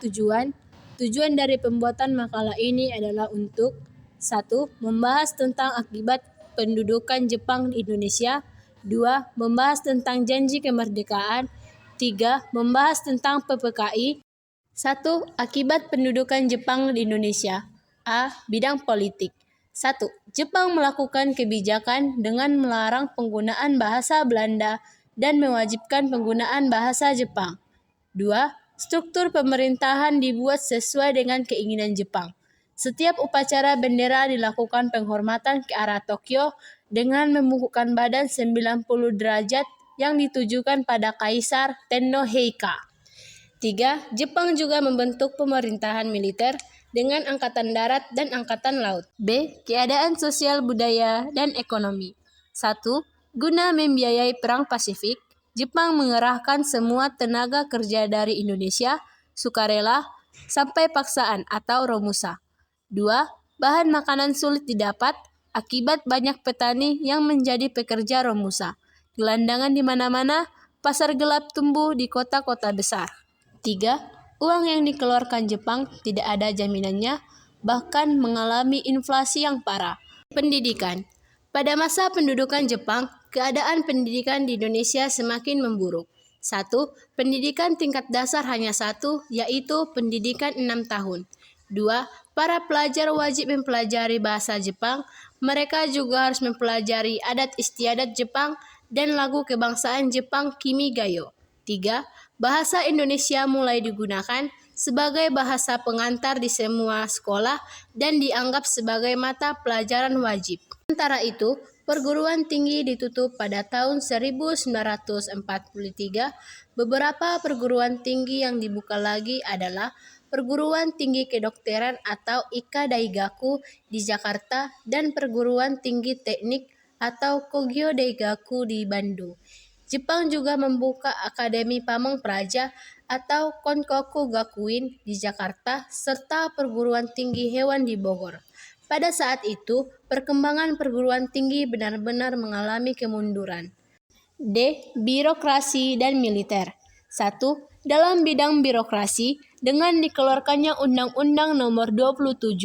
Tujuan dari pembuatan makalah ini adalah untuk 1. Membahas tentang akibat pendudukan Jepang di Indonesia. 2. Membahas tentang janji kemerdekaan. 3. Membahas tentang PPKI. 1. Akibat pendudukan Jepang di Indonesia. A. Bidang politik. 1. Jepang melakukan kebijakan dengan melarang penggunaan bahasa Belanda dan mewajibkan penggunaan bahasa Jepang. 2. Struktur pemerintahan dibuat sesuai dengan keinginan Jepang. Setiap upacara bendera dilakukan penghormatan ke arah Tokyo dengan membungkukkan badan 90 derajat yang ditujukan pada Kaisar Tenno Heika. 3. Jepang juga membentuk pemerintahan militer dengan angkatan darat dan angkatan laut. B. Keadaan sosial, budaya, dan ekonomi. 1. Guna membiayai Perang Pasifik, Jepang mengerahkan semua tenaga kerja dari Indonesia, sukarela, sampai paksaan atau romusa. 2. Bahan makanan sulit didapat akibat banyak petani yang menjadi pekerja romusa. Gelandangan di mana-mana, pasar gelap tumbuh di kota-kota besar. 3. Uang yang dikeluarkan Jepang tidak ada jaminannya, bahkan mengalami inflasi yang parah. Pendidikan. Pada masa pendudukan Jepang, keadaan pendidikan di Indonesia semakin memburuk. 1. Pendidikan tingkat dasar hanya 1, yaitu pendidikan 6 tahun. 2. Para pelajar wajib mempelajari bahasa Jepang. Mereka juga harus mempelajari adat istiadat Jepang dan lagu kebangsaan Jepang Kimigayo. 3. Bahasa Indonesia mulai digunakan sebagai bahasa pengantar di semua sekolah dan dianggap sebagai mata pelajaran wajib. Sementara itu, perguruan tinggi ditutup pada tahun 1943. Beberapa perguruan tinggi yang dibuka lagi adalah Perguruan Tinggi Kedokteran atau Ika Daigaku di Jakarta dan Perguruan Tinggi Teknik atau Kogyo Daigaku di Bandung. Jepang juga membuka Akademi Pamong Praja atau Konkoku Gakuin di Jakarta serta Perguruan Tinggi Hewan di Bogor. Pada saat itu, perkembangan perguruan tinggi benar-benar mengalami kemunduran. D. Birokrasi dan militer. 1. Dalam bidang birokrasi, dengan dikeluarkannya Undang-Undang Nomor 27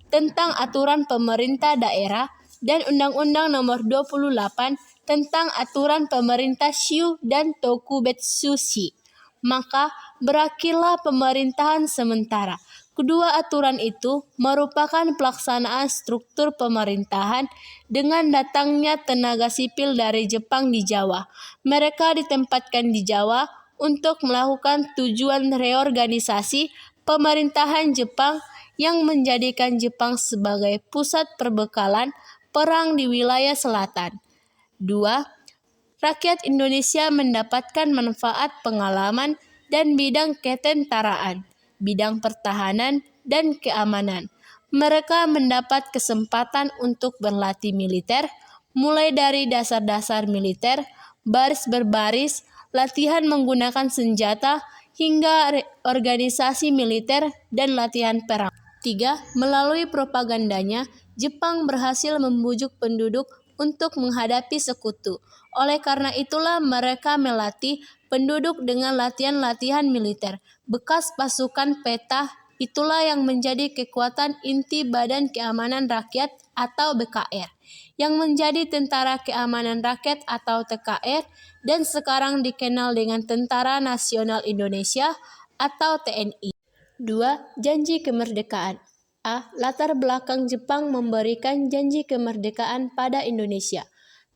tentang Aturan Pemerintah Daerah dan Undang-Undang Nomor 28 tentang Aturan Pemerintah Shiu dan Tokubetsushi, maka berakhirlah pemerintahan sementara. Kedua aturan itu merupakan pelaksanaan struktur pemerintahan dengan datangnya tenaga sipil dari Jepang di Jawa. Mereka ditempatkan di Jawa untuk melakukan tujuan reorganisasi pemerintahan Jepang yang menjadikan Jepang sebagai pusat perbekalan perang di wilayah selatan. 2. Rakyat Indonesia mendapatkan manfaat pengalaman dan bidang ketentaraan, bidang pertahanan, dan keamanan. Mereka mendapat kesempatan untuk berlatih militer, mulai dari dasar-dasar militer, baris berbaris, latihan menggunakan senjata, hingga organisasi militer dan latihan perang. 3. Melalui propagandanya, Jepang berhasil membujuk penduduk untuk menghadapi sekutu. Oleh karena itulah mereka melatih penduduk dengan latihan-latihan militer. Bekas pasukan peta itulah yang menjadi kekuatan inti Badan Keamanan Rakyat atau BKR, yang menjadi Tentara Keamanan Rakyat atau TKR dan sekarang dikenal dengan Tentara Nasional Indonesia atau TNI. 2. Janji kemerdekaan. A. Latar belakang Jepang memberikan janji kemerdekaan pada Indonesia.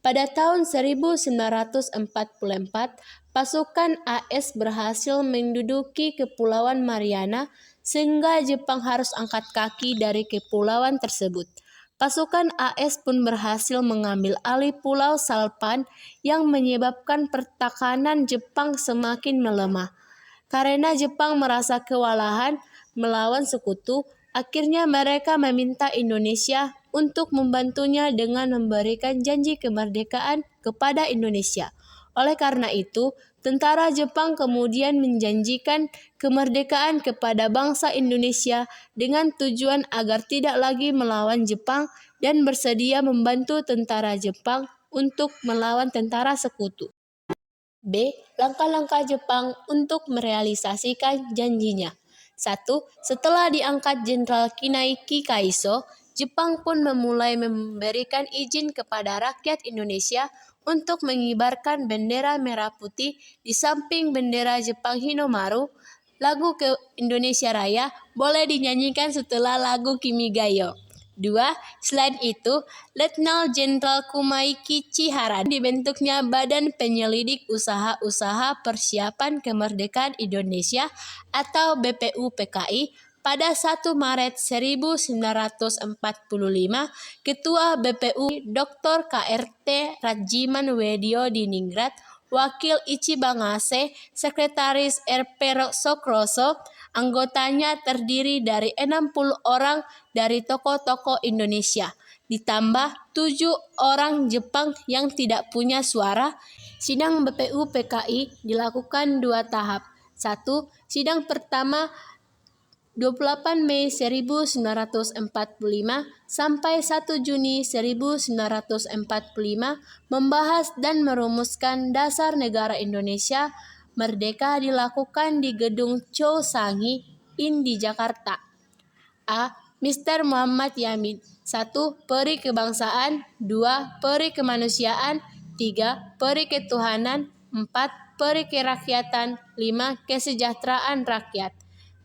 Pada tahun 1944, pasukan AS berhasil menduduki Kepulauan Mariana sehingga Jepang harus angkat kaki dari kepulauan tersebut. Pasukan AS pun berhasil mengambil alih Pulau Salpan yang menyebabkan pertahanan Jepang semakin melemah. Karena Jepang merasa kewalahan melawan sekutu, akhirnya mereka meminta Indonesia untuk membantunya dengan memberikan janji kemerdekaan kepada Indonesia. Oleh karena itu, tentara Jepang kemudian menjanjikan kemerdekaan kepada bangsa Indonesia dengan tujuan agar tidak lagi melawan Jepang dan bersedia membantu tentara Jepang untuk melawan tentara sekutu. B. Langkah-langkah Jepang untuk merealisasikan janjinya. 1. Setelah diangkat Jenderal Kinaiki Kaiso, Jepang pun memulai memberikan izin kepada rakyat Indonesia untuk mengibarkan bendera merah putih di samping bendera Jepang Hinomaru. Lagu ke Indonesia Raya boleh dinyanyikan setelah lagu Kimigayo. 2. Selain itu, Letnan Jenderal Kumaiki Chihara dibentuknya Badan Penyelidik Usaha-Usaha Persiapan Kemerdekaan Indonesia atau BPUPKI pada 1 Maret 1945. Ketua BPU Dr. KRT Rajiman Wedyo Diningrat, Wakil Ichibangase, Sekretaris RP Sokroso. Anggotanya terdiri dari 60 orang dari tokoh-tokoh Indonesia, ditambah 7 orang Jepang yang tidak punya suara. Sidang BPUPKI dilakukan 2 tahap. 1. Sidang pertama 28 Mei 1945 sampai 1 Juni 1945 membahas dan merumuskan dasar negara Indonesia merdeka dilakukan di Gedung Chow-Sangi In di Jakarta. A. Mr. Muhammad Yamin. 1. Peri kebangsaan. 2. Peri kemanusiaan. 3. Peri ketuhanan. 4. Peri kerakyatan. 5. Kesejahteraan rakyat.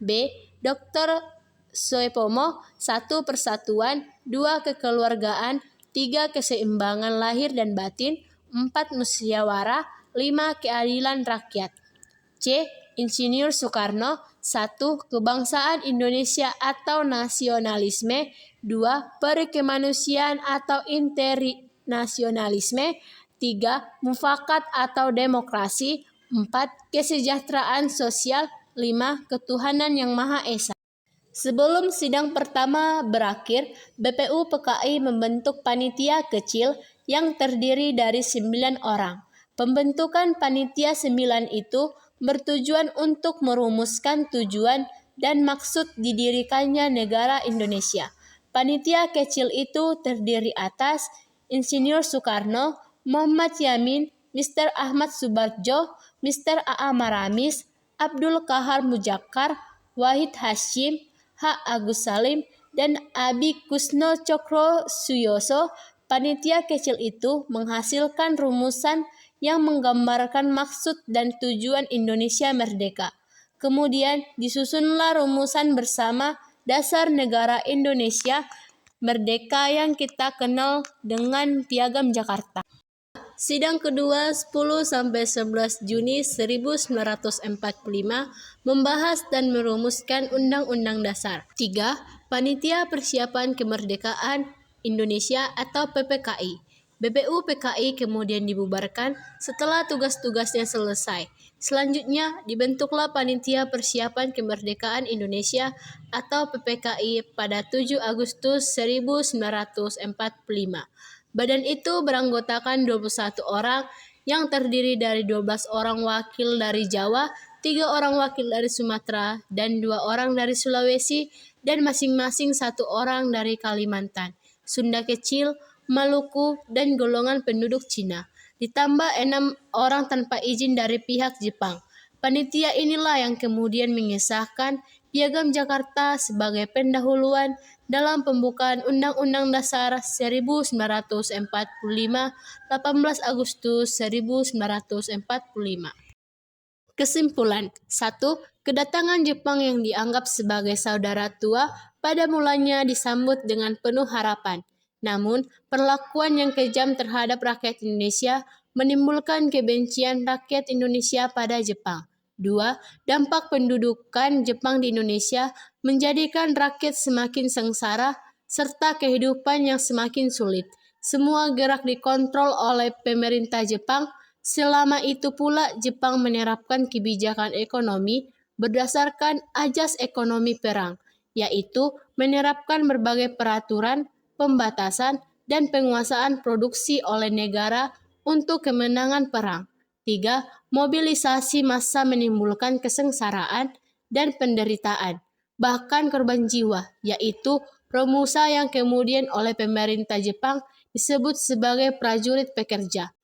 B. Dr. Soepomo. 1. Persatuan. 2. Kekeluargaan. 3. Keseimbangan lahir dan batin. 4. Musyawarah. 5. Keadilan rakyat. C. Insinyur Soekarno. 1. Kebangsaan Indonesia atau nasionalisme. 2. Perikemanusiaan atau internasionalisme. 3. Mufakat atau demokrasi. 4. Kesejahteraan sosial. 5. Ketuhanan yang Maha Esa. Sebelum sidang pertama berakhir, BPUPKI membentuk panitia kecil yang terdiri dari 9 orang. Pembentukan panitia 9 itu bertujuan untuk merumuskan tujuan dan maksud didirikannya negara Indonesia. Panitia kecil itu terdiri atas Insinyur Soekarno, Muhammad Yamin, Mr. Ahmad Subardjo, Mr. A.A. Maramis, Abdul Kahar Mujakkar, Wahid Hasyim, H. Agus Salim, dan Abi Kusno Cokro Suyoso. Panitia kecil itu menghasilkan rumusan yang menggambarkan maksud dan tujuan Indonesia merdeka. Kemudian disusunlah rumusan bersama dasar negara Indonesia merdeka yang kita kenal dengan Piagam Jakarta. Sidang kedua 10-11 Juni 1945 membahas dan merumuskan Undang-Undang Dasar. 3. Panitia Persiapan Kemerdekaan Indonesia atau PPKI. BPUPKI kemudian dibubarkan setelah tugas-tugasnya selesai. Selanjutnya dibentuklah Panitia Persiapan Kemerdekaan Indonesia atau PPKI pada 7 Agustus 1945. Badan itu beranggotakan 21 orang yang terdiri dari 12 orang wakil dari Jawa, 3 orang wakil dari Sumatera, dan 2 orang dari Sulawesi, dan masing-masing 1 orang dari Kalimantan, Sunda Kecil, Maluku, dan golongan penduduk Cina. Ditambah 6 orang tanpa izin dari pihak Jepang. Panitia inilah yang kemudian mengesahkan Piagam Jakarta sebagai pendahuluan dalam pembukaan Undang-Undang Dasar 1945, 18 Agustus 1945. Kesimpulan. 1. Kedatangan Jepang yang dianggap sebagai saudara tua pada mulanya disambut dengan penuh harapan. Namun, perlakuan yang kejam terhadap rakyat Indonesia menimbulkan kebencian rakyat Indonesia pada Jepang. 2. Dampak pendudukan Jepang di Indonesia menjadikan rakyat semakin sengsara serta kehidupan yang semakin sulit. Semua gerak dikontrol oleh pemerintah Jepang. Selama itu pula Jepang menerapkan kebijakan ekonomi berdasarkan ajas ekonomi perang, yaitu menerapkan berbagai peraturan, pembatasan, dan penguasaan produksi oleh negara untuk kemenangan perang. 3. Mobilisasi massa menimbulkan kesengsaraan dan penderitaan, bahkan korban jiwa, yaitu Romusa yang kemudian oleh pemerintah Jepang disebut sebagai prajurit pekerja.